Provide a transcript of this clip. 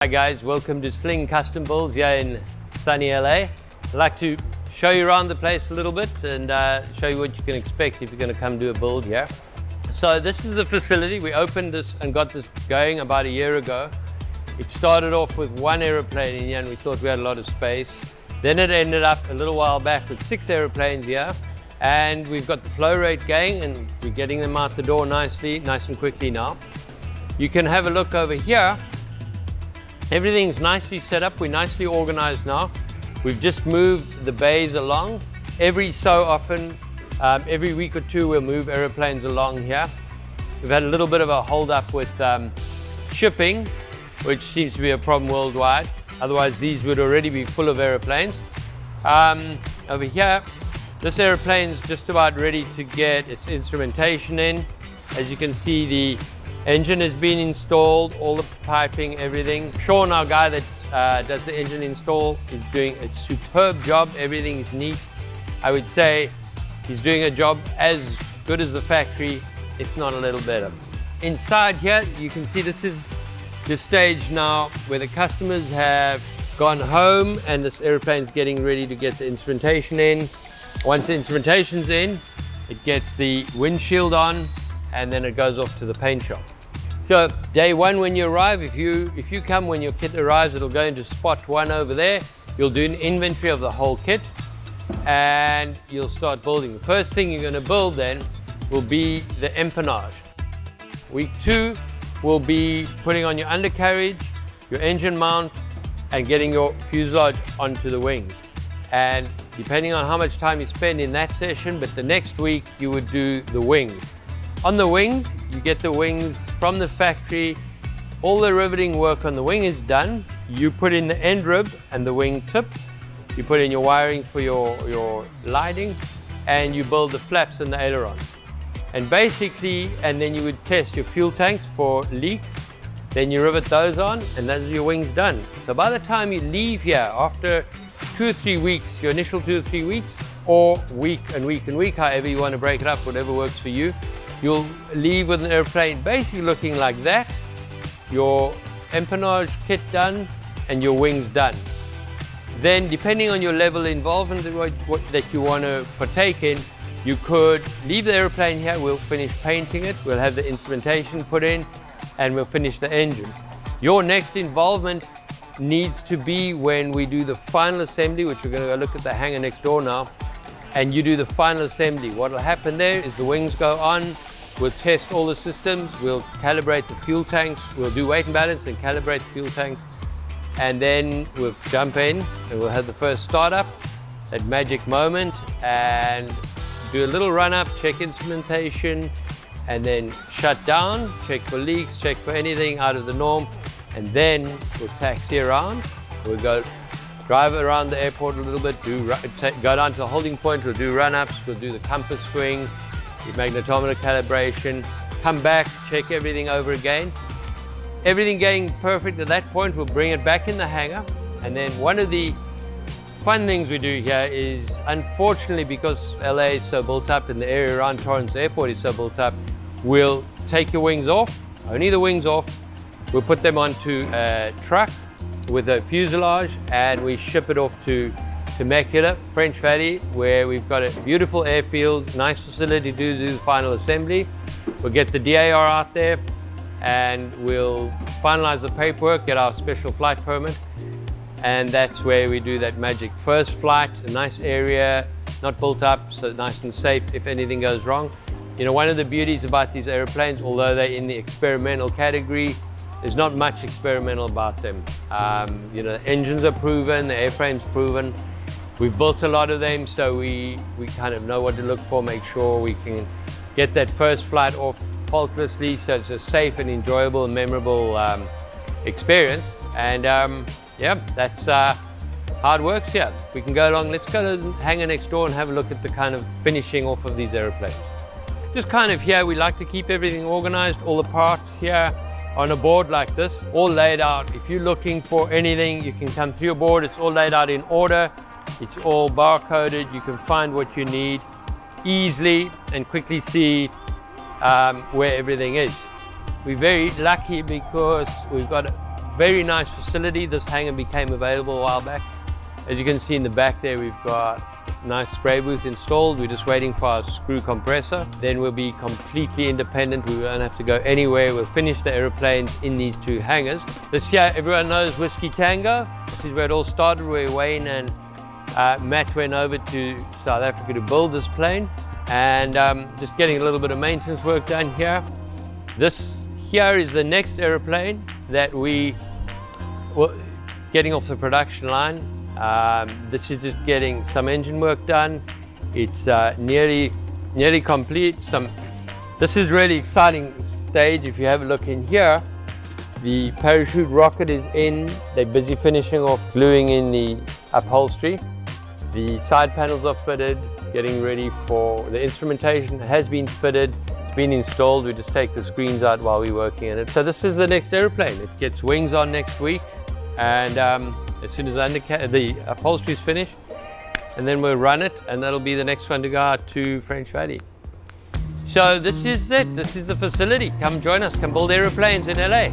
Hi guys, welcome to Sling Custom Builds here in sunny LA. I'd like to show you around the place a little bit and show you what you can expect if you're going to come do a build here. So this is the facility. We opened this and got this going about a year ago. It started off with one aeroplane in here and we thought we had a lot of space. Then it ended up a little while back with 6 aeroplanes here, and we've got the flow rate going and we're getting them out the door nice and quickly now. You can have a look over here. Everything's nicely set up, we're nicely organized now. We've just moved the bays along. Every so often, every week or two, we'll move airplanes along here. We've had a little bit of a hold up with shipping, which seems to be a problem worldwide. Otherwise, these would already be full of airplanes. Over here, this airplane's just about ready to get its instrumentation in. As you can see, the engine has been installed, all the piping, everything. Sean, our guy that does the engine install, is doing a superb job. Everything is neat. I would say he's doing a job as good as the factory, if not a little better. Inside here, you can see this is the stage now where the customers have gone home and this airplane's getting ready to get the instrumentation in. Once the instrumentation's in, it gets the windshield on, and then it goes off to the paint shop. So day one when you arrive, if you come when your kit arrives, it'll go into spot 1 over there. You'll do an inventory of the whole kit and you'll start building. The first thing you're going to build then will be the empennage. Week 2 will be putting on your undercarriage, your engine mount, and getting your fuselage onto the wings. And depending on how much time you spend in that session, but the next week you would do the wings. On the wings, you get the wings from the factory. All the riveting work on the wing is done. You put in the end rib and the wing tip. You put in your wiring for your lighting, and you build the flaps and the ailerons. And basically, and then you would test your fuel tanks for leaks. Then you rivet those on, and those are your wings done. So by the time you leave here, after 2 or 3 weeks, your initial 2 or 3 weeks, or week and week and week, however you want to break it up, whatever works for you, you'll leave with an airplane basically looking like that, your empennage kit done, and your wings done. Then, depending on your level of involvement that you want to partake in, you could leave the airplane here, we'll finish painting it, we'll have the instrumentation put in, and we'll finish the engine. Your next involvement needs to be when we do the final assembly, which we're going to go look at the hangar next door now, and you do the final assembly. What will happen there is the wings go on, we'll test all the systems, we'll calibrate the fuel tanks, we'll do weight and balance and calibrate the fuel tanks, and then we'll jump in and we'll have the first startup, that magic moment, and do a little run up, check instrumentation, and then shut down, check for leaks, check for anything out of the norm, and then we'll taxi around. We'll go drive around the airport a little bit, go down to the holding point, we'll do run-ups, we'll do the compass swing, the magnetometer calibration, come back, check everything over again. Everything going perfect at that point, we'll bring it back in the hangar. And then one of the fun things we do here is, unfortunately, because LA is so built up and the area around Torrance Airport is so built up, we'll take your wings off, only the wings off, we'll put them onto a truck with a fuselage, and we ship it off to Temecula, French Valley, where we've got a beautiful airfield, nice facility to do the final assembly. We'll get the DAR out there and we'll finalize the paperwork, get our special flight permit, and that's where we do that magic first flight, a nice area, not built up, so nice and safe if anything goes wrong. You know, one of the beauties about these airplanes, although they're in the experimental category, there's not much experimental about them. You know, the engines are proven, the airframe's proven. We've built a lot of them, so we kind of know what to look for, make sure we can get that first flight off faultlessly, so it's a safe and enjoyable and memorable experience. And yeah, that's how it works here. We can go along, let's go to the hangar next door and have a look at the kind of finishing off of these airplanes. Just kind of here, we like to keep everything organized, all the parts here on a board like this, all laid out. If you're looking for anything, you can come through your board, it's all laid out in order, it's all barcoded, you can find what you need easily and quickly see where everything is. We're very lucky because we've got very nice facility. This hangar became available a while back. As you can see in the back there, we've got this nice spray booth installed. We're just waiting for our screw compressor. Then we'll be completely independent. We won't have to go anywhere. We'll finish the aeroplanes in these two hangars. This year, everyone knows Whiskey Tango. This is where it all started, where Wayne and Matt went over to South Africa to build this plane. And just getting a little bit of maintenance work done here. This here is the next aeroplane that we were getting off the production line. This is just getting some engine work done. It's nearly complete. This is really exciting stage. If you have a look in here, the parachute rocket is in. They're busy finishing off gluing in the upholstery. The side panels are fitted, getting ready for the instrumentation. Has been fitted. It's been installed. We just take the screens out while we're working on it. So this is the next airplane. It gets wings on next week, and as soon as the upholstery is finished, and then we'll run it, and that'll be the next one to go out to French Valley. So this is it. This is the facility. Come join us. Come build airplanes in LA.